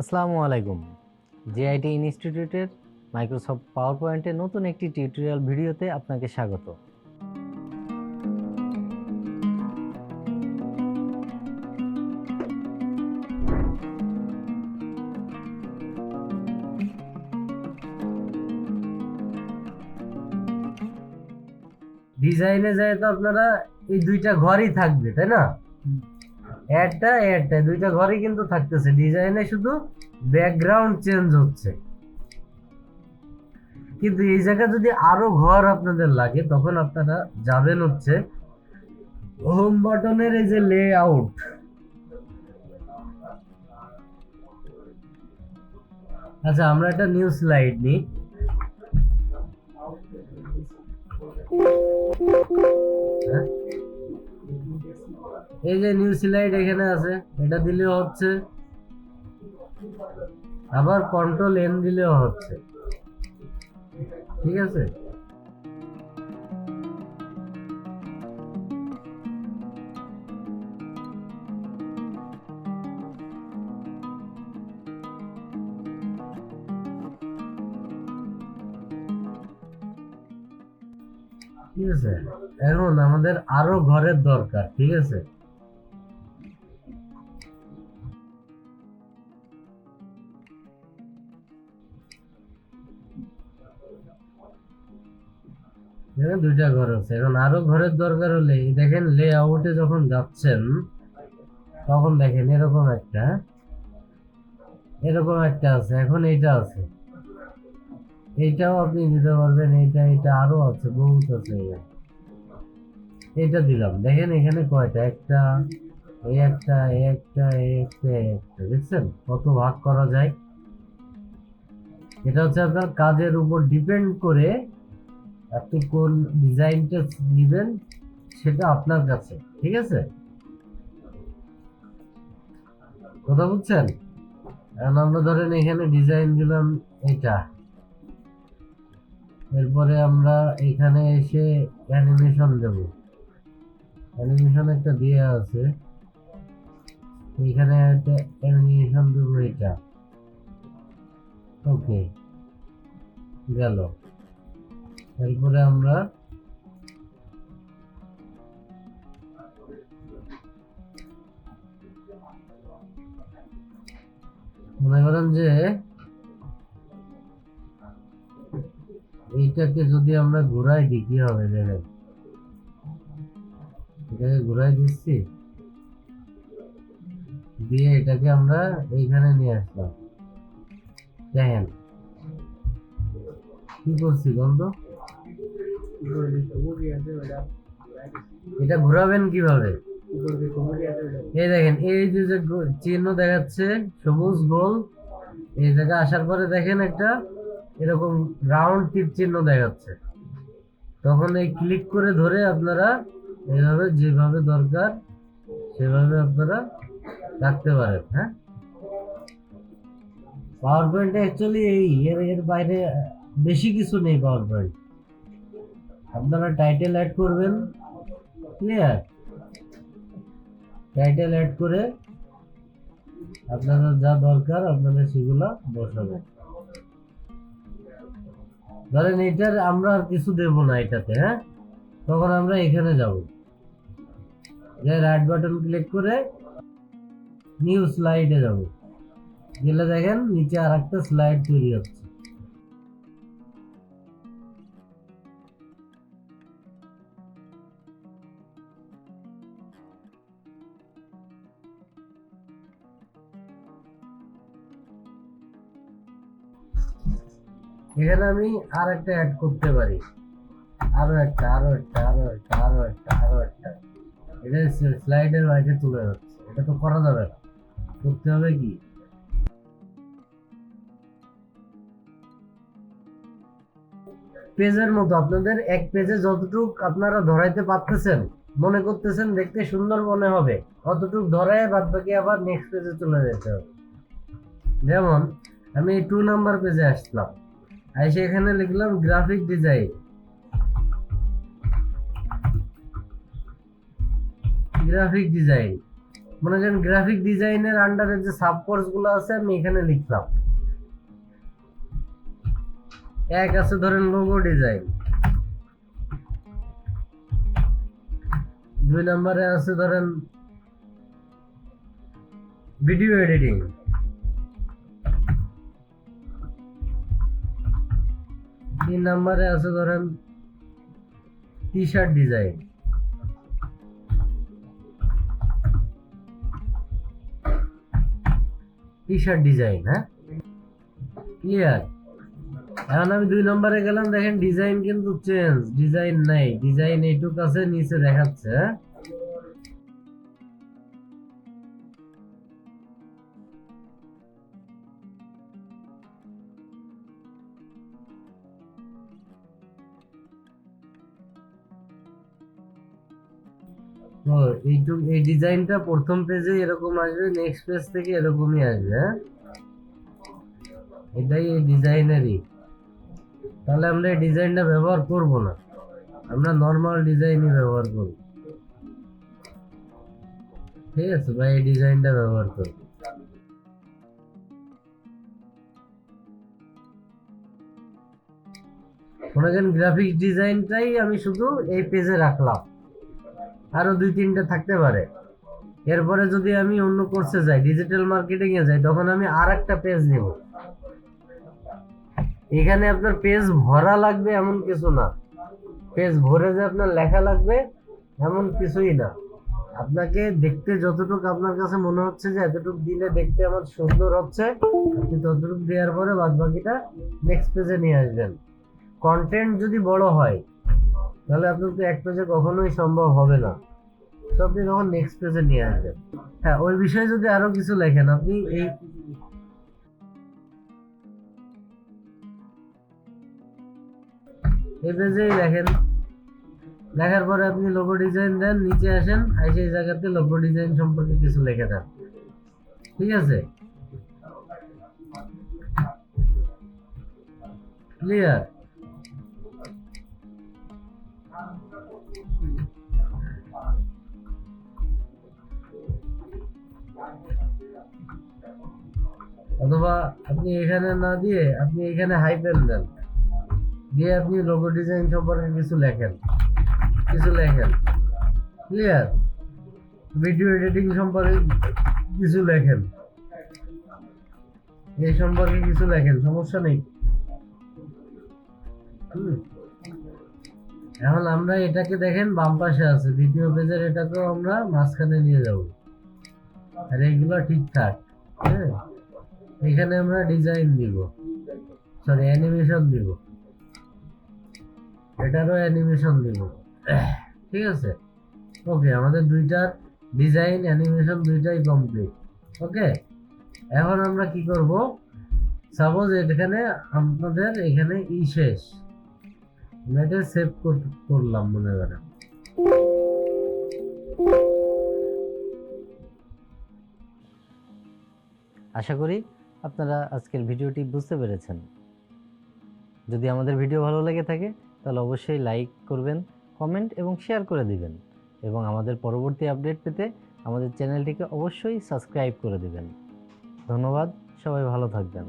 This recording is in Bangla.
আসসালামু আলাইকুম। জেআইটি ইনস্টিটিউটের মাইক্রোসফট পাওয়ার পয়েন্টের নতুন একটি টিউটোরিয়াল ভিডিওতে আপনাকে স্বাগত। ডিজাইনে যায় তো আপনারা এই দুইটা ঘরই থাকবে, তাই না? একটা দুইটা ঘরই কিন্তু থাকতেছে। ডিজাইনে শুধু ব্যাকগ্রাউন্ড চেঞ্জ হচ্ছে, কিন্তু এই জায়গায় যদি আরো ঘর আপনাদের লাগে তখন আপনারা যাবেন হচ্ছে হোম বাটনের এই যে লেআউট। আচ্ছা, আমরা একটা নিউ স্লাইড নিই। এই যে নিউ স্লাইড এখানে আছে, এটা দিলেও হচ্ছে, আবার কন্ট্রোল এন দিলেও হচ্ছে। ঠিক আছে, ঠিক আছে। এখন আমাদের আরো ঘরের দরকার, ঠিক আছে। এখানে দুইটা ঘর আছে, এখন আরো ঘরের দরকার হলে দেখেন লেআউটে যখন যাচ্ছেন তখন দেখেন এরকম একটা আছে। এখন এইটা আছে, এইটাও আপনি দিতে পারবেন। এটা আরো আছে, বহুত আছে। এইটা দিলাম, দেখেন এখানে কয়টা, একটা দেখছেন কত ভাগ করা যায়। এটা হচ্ছে আপনার কাজের উপর ডিপেন্ড করে আপনি কোন ডিজাইনটা নেবেন সেটা আপনার কাছে, ঠিক আছে। কথা বুঝছেন? এখন আমরা ধরেন এখানে ডিজাইন দিলাম এটা, এরপরে আমরা এখানে এসে অ্যানিমেশন দেব। অ্যানিমেশন একটা দিয়ে আছে, এখানে একটা অ্যানিমেশন দেবো, এটা ওকে গেল। এরপরে আমরা মনে করেন যে এইটাকে যদি আমরা ঘুরাই দিই কি হবে, দেখেন এটাকে ঘুরাই দিচ্ছি, দিয়ে এটাকে আমরা এইখানে নিয়ে আসলাম। দেখেন কি করছি গন্ধ। এটা ঘুরাবেন কিভাবে, এই দেখেন এই যে চিহ্ন দেখাচ্ছে সবুজ গোল, এই জায়গায় আসার পরে দেখেন একটা এরকম রাউন্ড তীর চিহ্ন দেখাচ্ছে। তখন এই ক্লিক করে ধরে আপনারা এইভাবে যেভাবে দরকার সেভাবে আপনারা রাখতে পারেন। হ্যাঁ, পাওয়ার পয়েন্টে অ্যাকচুয়ালি এর বাইরে বেশি কিছু নেই। পাওয়ার পয়েন্ট আপনারা টাইটেল অ্যাড করবেন, ক্লিয়ার। টাইটেল অ্যাড করে আপনাদের যা দরকার আপনারা সেগুলো বসাবেন। ধরেন এটার আমরা আর কিছু দেব না এটাতে, হ্যাঁ, তখন আমরা এখানে যাব, যে রাইট বাটন ক্লিক করে নিউ স্লাইডে যাব, গেলে দেখেন নিচে আর একটা স্লাইড তৈরি হচ্ছে। এখানে আমি আর একটা অ্যাড করতে পারি, আরো একটা। এটা স্লাইডের বাইরে চলে যাচ্ছে, এটা তো করা যাবে না। করতে হবে কি, পেজের মতো আপনাদের এক পেজে যতটুক আপনারা ধরাইতে পারতেছেন, মনে করতেছেন দেখতে সুন্দর মনে হবে, অতটুক ধরায় বাদ বাকি আবার নেক্সট পেজে চলে যেতে হবে। যেমন আমি 2 নাম্বার পেজে আসলাম, এসে এখানে লিখলাম গ্রাফিক ডিজাইন। মনে করেন গ্রাফিক ডিজাইনের আন্ডারে যে সাব কোর্স গুলো আছে আমি এখানে লিখলাম। এক আছে ধরেন লোগো ডিজাইন, 2 নম্বরে আছে ধরেন ভিডিও এডিটিং, 3 নম্বরে আছে ধরেন টি শার্ট ডিজাইন, হ্যাঁ ক্লিয়ার। এখন আমি 2 নম্বরে গেলাম, দেখেন ডিজাইন কিন্তু চেঞ্জ, ডিজাইন নাই, ডিজাইন এইটুক আছে নিচে দেখাচ্ছে। তো এইটুক, এই ডিজাইনটা প্রথম পেজে এরকম আসবে, নেক্সট পেজ থেকে এরকমই আসবে, হ্যাঁ এটাই এই ডিজাইনেরই। তাহলে আমরা এই ডিজাইনটা ব্যবহার করব না, আমরা নর্মাল ডিজাইনই ব্যবহার করব, ঠিক আছে ভাই, এই ডিজাইনটা ব্যবহার করব। মনে করেন গ্রাফিক্স ডিজাইনটাই আমি শুধু এই পেজে রাখলাম, আরো 2-3টা থাকতে পারে। এরপরে যদি আমি অন্য কোর্সে যাই, ডিজিটাল মার্কেটিং এ যাই, তখন আমি আর একটা পেজ নিব। এখানে আপনার পেজ ভরা লাগবে এমন কিছু না, পেজ ভরে যে আপনার লেখা লাগবে এমন কিছুই না। আপনাকে দেখতে যতটুকু আপনার কাছে মনে হচ্ছে যে এতটুকু দিলে দেখতে আমার সুন্দর হচ্ছে, আপনি ততটুকু দেওয়ার পরে বাদ বাকিটা নেক্সট পেজে নিয়ে আসবেন। কন্টেন্ট যদি বড় হয় তাহলে আপনার তো এক পেজে কখনোই সম্ভব হবে না, তো আপনি তখন নেক্সট পেজে নিয়ে আসবেন। হ্যাঁ, ওই বিষয়ে যদি আরো কিছু লেখেন আপনি এই পেজেই লেখেন, লেখার পরে আপনি লোগো ডিজাইন দেন, নিচে আসেন, এসে এই জায়গাতে লোগো ডিজাইন সম্পর্কে কিছু লিখে দেন, ঠিক আছে ক্লিয়ার। অথবা আপনি এখানে না দিয়ে আপনি এখানে হাইপেন দেন, দিয়ে আপনি লোগো ডিজাইন সম্পর্কে কিছু লেখেন, ক্লিয়ার। ভিডিও এডিটিং সম্পর্কে কিছু লেখেন, এই সম্পর্কে কিছু লেখেন, সমস্যা নেই। এখন আমরা এটাকে দেখেন বাম পাশে আছে, দ্বিতীয় পেজের এটাকেও আমরা মাঝখানে নিয়ে যাব, আর এইগুলো ঠিকঠাক, হ্যাঁ এখানে আমরা ডিজাইন দিব, সরি অ্যানিমেশন দিব, এটারও অ্যানিমেশন দিব, ঠিক আছে ওকে। আমাদের দুইটার ডিজাইন অ্যানিমেশন দুইটাই কমপ্লিট, ওকে। এখন আমরা কি করব, সাপোজ এখানে আপনাদের এখানে শেষ, এটা সেভ করলাম মনে করেন। আশা করি আপনারা আজকের ভিডিওটি বুঝতে পেরেছেন। যদি আমাদের ভিডিও ভালো লেগে থাকে তাহলে অবশ্যই লাইক করবেন, কমেন্ট এবং শেয়ার করে দিবেন, এবং আমাদের পরবর্তী আপডেট পেতে আমাদের চ্যানেলটিকে অবশ্যই সাবস্ক্রাইব করে দিবেন। ধন্যবাদ, সবাই ভালো থাকবেন।